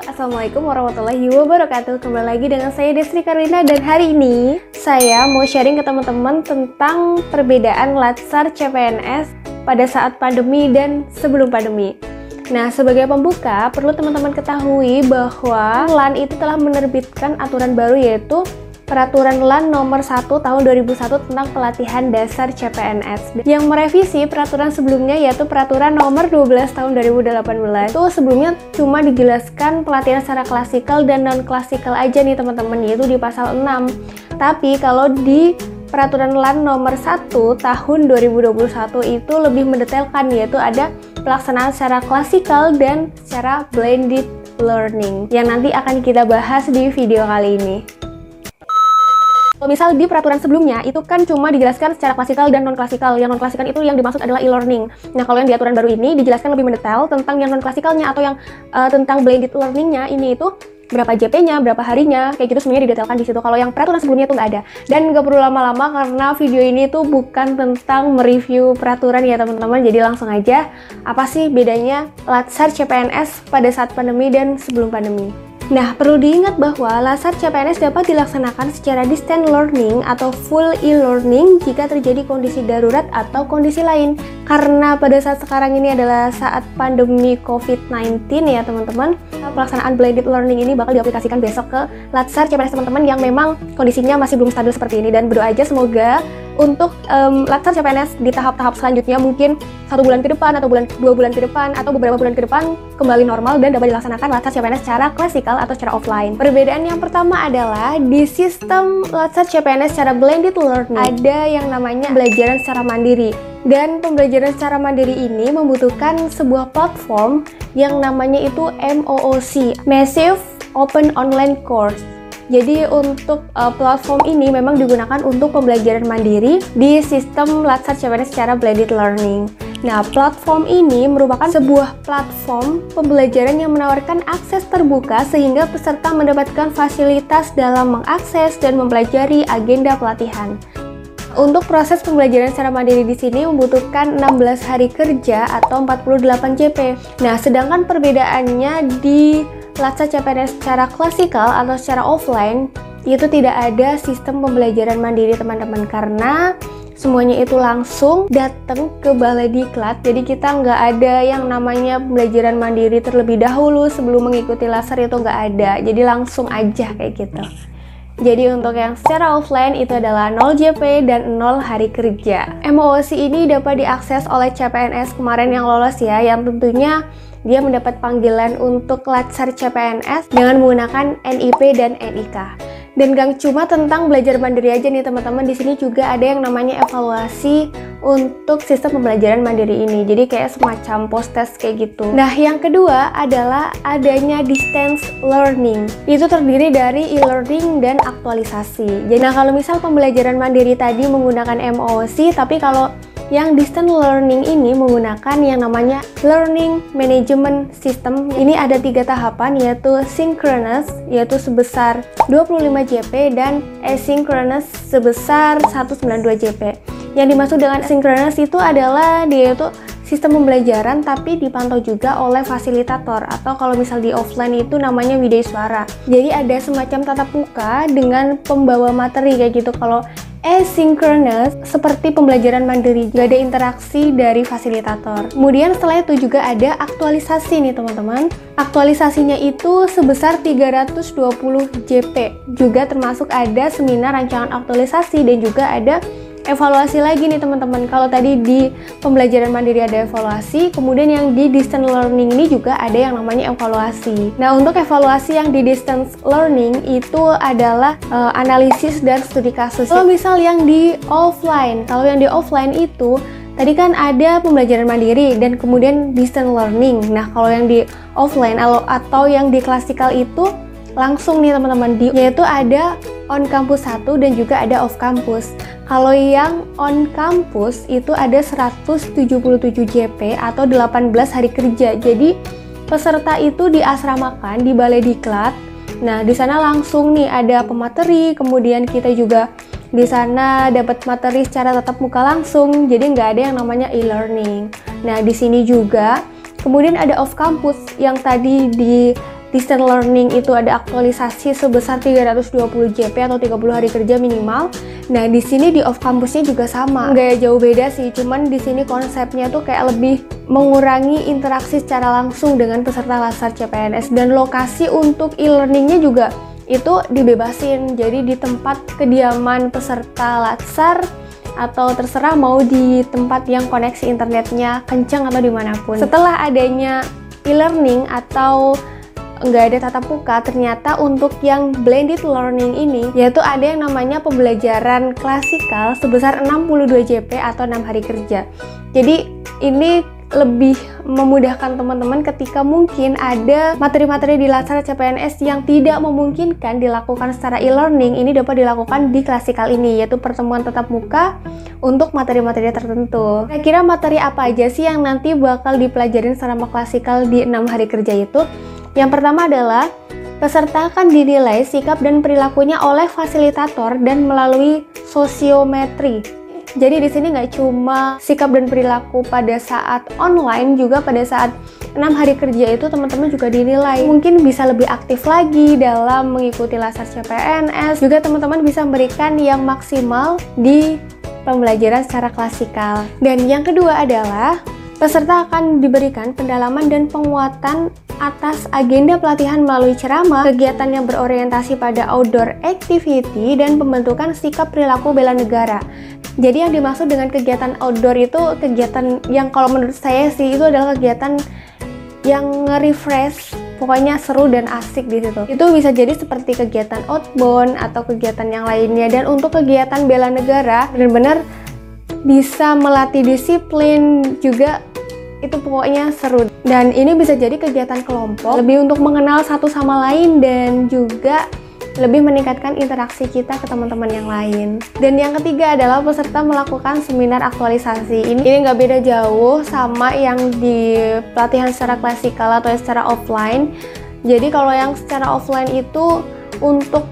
Assalamualaikum warahmatullahi wabarakatuh. Kembali lagi dengan saya Desri Karina, dan hari ini saya mau sharing ke teman-teman tentang perbedaan Latsar CPNS pada saat pandemi dan sebelum pandemi. Nah, sebagai pembuka, perlu teman-teman ketahui bahwa LAN itu telah menerbitkan aturan baru, yaitu Peraturan LAN nomor 1 tahun 2001 tentang pelatihan dasar CPNS, yang merevisi peraturan sebelumnya, yaitu peraturan nomor 12 tahun 2018. Itu sebelumnya cuma dijelaskan pelatihan secara klasikal dan non-klasikal aja nih teman-teman, yaitu di pasal 6. Tapi kalau di peraturan LAN nomor 1 tahun 2021 itu lebih mendetailkan, yaitu ada pelaksanaan secara klasikal dan secara blended learning, yang nanti akan kita bahas di video kali ini. Kalau misal di peraturan sebelumnya itu kan cuma dijelaskan secara klasikal dan non-klasikal. Yang non-klasikal itu yang dimaksud adalah e-learning. Nah, kalau yang di aturan baru ini dijelaskan lebih mendetail tentang yang non-klasikalnya atau yang tentang blended learningnya. Ini itu berapa JP-nya, berapa harinya, kayak gitu semuanya didetailkan di situ. Kalau yang peraturan sebelumnya itu nggak ada. Dan nggak perlu lama-lama karena video ini tuh bukan tentang mereview peraturan ya teman-teman. Jadi langsung aja, apa sih bedanya Latsar CPNS pada saat pandemi dan sebelum pandemi? Nah, perlu diingat bahwa Latsar CPNS dapat dilaksanakan secara distance learning atau full e-learning jika terjadi kondisi darurat atau kondisi lain. Karena pada saat sekarang ini adalah saat pandemi COVID-19 ya teman-teman, pelaksanaan blended learning ini bakal diaplikasikan besok ke Latsar CPNS teman-teman yang memang kondisinya masih belum stabil seperti ini. Dan berdoa aja semoga untuk Latsar CPNS di tahap-tahap selanjutnya, mungkin 1 bulan ke depan atau 2 bulan ke depan atau beberapa bulan ke depan kembali normal dan dapat dilaksanakan Latsar CPNS secara klasikal atau secara offline. Perbedaan yang pertama adalah di sistem Latsar CPNS secara blended learning ada yang namanya pembelajaran secara mandiri. Dan pembelajaran secara mandiri ini membutuhkan sebuah platform yang namanya itu MOOC, Massive Open Online Course. Jadi untuk platform ini memang digunakan untuk pembelajaran mandiri di sistem Latsar CPNS secara blended learning. Nah, platform ini merupakan sebuah platform pembelajaran yang menawarkan akses terbuka sehingga peserta mendapatkan fasilitas dalam mengakses dan mempelajari agenda pelatihan. Untuk proses pembelajaran secara mandiri di sini membutuhkan 16 hari kerja atau 48 JP. Nah, sedangkan perbedaannya di Latsar CPNS secara klasikal atau secara offline itu tidak ada sistem pembelajaran mandiri teman-teman, karena semuanya itu langsung datang ke balai diklat. Jadi kita nggak ada yang namanya pembelajaran mandiri terlebih dahulu sebelum mengikuti Latsar, itu nggak ada. Jadi langsung aja kayak gitu. Jadi untuk yang secara offline itu adalah 0 JP dan 0 hari kerja. MOOC ini dapat diakses oleh CPNS kemarin yang lolos ya, yang tentunya dia mendapat panggilan untuk Latsar CPNS dengan menggunakan NIP dan NIK. Dan gak cuma tentang belajar mandiri aja nih teman-teman, di sini juga ada yang namanya evaluasi untuk sistem pembelajaran mandiri ini. Jadi kayak semacam post-test kayak gitu. Nah, yang kedua adalah adanya distance learning. Itu terdiri dari e-learning dan aktualisasi. Jadi nah, kalau misal pembelajaran mandiri tadi menggunakan MOOC, tapi kalau yang distance learning ini menggunakan yang namanya Learning Management System. Ini ada 3 tahapan, yaitu synchronous yaitu sebesar 25 JP dan asynchronous sebesar 192 JP. Yang dimaksud dengan synchronous itu adalah dia itu sistem pembelajaran tapi dipantau juga oleh fasilitator, atau kalau misal di offline itu namanya widya suara. Jadi ada semacam tatap muka dengan pembawa materi kayak gitu. Kalau asynchronous seperti pembelajaran mandiri, gak ada interaksi dari fasilitator. Kemudian setelah itu juga ada aktualisasi nih teman-teman. Aktualisasinya itu sebesar 320 JP. Juga termasuk ada seminar rancangan aktualisasi dan juga ada evaluasi lagi nih teman-teman. Kalau tadi di pembelajaran mandiri ada evaluasi, kemudian yang di distance learning ini juga ada yang namanya evaluasi. Nah, untuk evaluasi yang di distance learning itu adalah analisis dan studi kasus. Kalau misal yang di offline, itu tadi kan ada pembelajaran mandiri dan kemudian distance learning. Nah, kalau yang di offline atau yang di klasikal itu langsung nih teman-teman, yaitu ada on campus 1 dan juga ada off campus. Kalau yang on campus itu ada 177 JP atau 18 hari kerja. Jadi peserta itu diasramakan di balai diklat. Nah, di sana langsung nih ada pemateri, kemudian kita juga di sana dapat materi secara tatap muka langsung. Jadi nggak ada yang namanya e-learning. Nah, di sini juga kemudian ada off campus yang tadi di distance learning itu ada aktualisasi sebesar 320 JP atau 30 hari kerja minimal. Nah, di sini di off campusnya juga sama. Nggak jauh beda sih, cuman di sini konsepnya tuh kayak lebih mengurangi interaksi secara langsung dengan peserta Latsar CPNS, dan lokasi untuk e-learningnya juga itu dibebasin. Jadi di tempat kediaman peserta Latsar atau terserah mau di tempat yang koneksi internetnya kencang atau dimanapun. Setelah adanya e-learning atau nggak ada tatap muka, ternyata untuk yang blended learning ini yaitu ada yang namanya pembelajaran klasikal sebesar 62 JP atau 6 hari kerja. Jadi ini lebih memudahkan teman-teman ketika mungkin ada materi-materi di Latsar CPNS yang tidak memungkinkan dilakukan secara e-learning, ini dapat dilakukan di klasikal ini, yaitu pertemuan tatap muka untuk materi-materi tertentu. Kira-kira materi apa aja sih yang nanti bakal dipelajarin selama klasikal di 6 hari kerja itu? Yang pertama adalah peserta akan dinilai sikap dan perilakunya oleh fasilitator dan melalui sosiometri. Jadi di sini nggak cuma sikap dan perilaku pada saat online, juga pada saat 6 hari kerja itu teman-teman juga dinilai. Mungkin bisa lebih aktif lagi dalam mengikuti Latsar CPNS. Juga teman-teman bisa memberikan yang maksimal di pembelajaran secara klasikal. Dan yang kedua adalah peserta akan diberikan pendalaman dan penguatan atas agenda pelatihan melalui ceramah, kegiatan yang berorientasi pada outdoor activity, dan pembentukan sikap perilaku bela negara. Jadi yang dimaksud dengan kegiatan outdoor itu kegiatan yang kalau menurut saya sih itu adalah kegiatan yang nge-refresh, pokoknya seru dan asik di situ. Itu bisa jadi seperti kegiatan outbound atau kegiatan yang lainnya. Dan untuk kegiatan bela negara benar-benar bisa melatih disiplin juga, itu pokoknya seru. Dan ini bisa jadi kegiatan kelompok, lebih untuk mengenal satu sama lain dan juga lebih meningkatkan interaksi kita ke teman-teman yang lain. Dan yang ketiga adalah peserta melakukan seminar aktualisasi. Ini nggak beda jauh sama yang di pelatihan secara klasikal atau secara offline. Jadi kalau yang secara offline itu untuk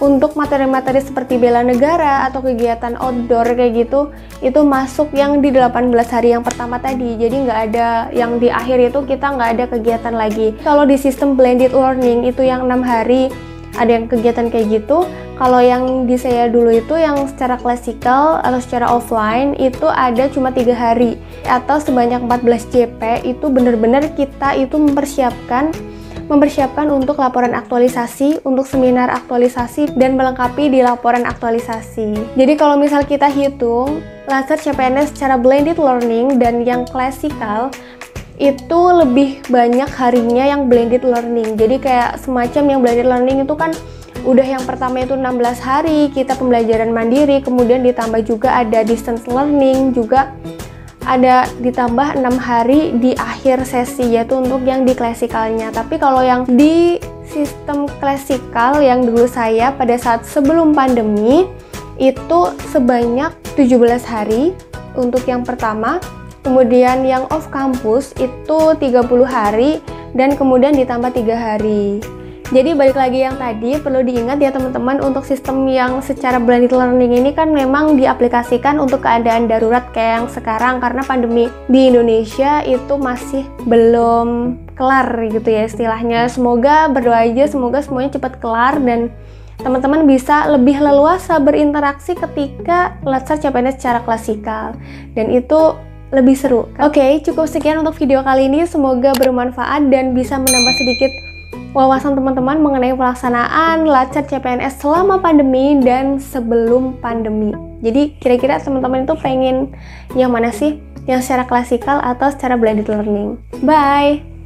untuk materi-materi seperti bela negara atau kegiatan outdoor kayak gitu, itu masuk yang di 18 hari yang pertama tadi. Jadi nggak ada yang di akhir itu kita nggak ada kegiatan lagi. Kalau di sistem blended learning itu yang 6 hari ada yang kegiatan kayak gitu. Kalau yang di saya dulu itu yang secara klasikal atau secara offline itu ada cuma 3 hari atau sebanyak 14 JP. Itu benar-benar kita itu mempersiapkan untuk laporan aktualisasi, untuk seminar aktualisasi, dan melengkapi di laporan aktualisasi. Jadi kalau misal kita hitung Latsar CPNS secara blended learning dan yang klasikal itu lebih banyak harinya yang blended learning. Jadi kayak semacam yang blended learning itu kan udah yang pertama itu 16 hari kita pembelajaran mandiri, kemudian ditambah juga ada distance learning, juga ada ditambah 6 hari di akhir sesi, yaitu untuk yang di klasikalnya. Tapi kalau yang di sistem klasikal yang dulu saya pada saat sebelum pandemi itu sebanyak 17 hari untuk yang pertama, kemudian yang off campus itu 30 hari dan kemudian ditambah 3 hari. Jadi balik lagi yang tadi, perlu diingat ya teman-teman, untuk sistem yang secara blended learning ini kan memang diaplikasikan untuk keadaan darurat kayak yang sekarang, karena pandemi di Indonesia itu masih belum kelar gitu ya istilahnya. Semoga, berdoa aja semoga semuanya cepat kelar dan teman-teman bisa lebih leluasa berinteraksi ketika Latsar CPNS secara klasikal, dan itu lebih seru. Oke, cukup sekian untuk video kali ini, semoga bermanfaat dan bisa menambah sedikit wawasan teman-teman mengenai pelaksanaan Latsar CPNS selama pandemi dan sebelum pandemi. Jadi kira-kira teman-teman itu pengen yang mana sih? Yang secara klasikal atau secara blended learning? Bye!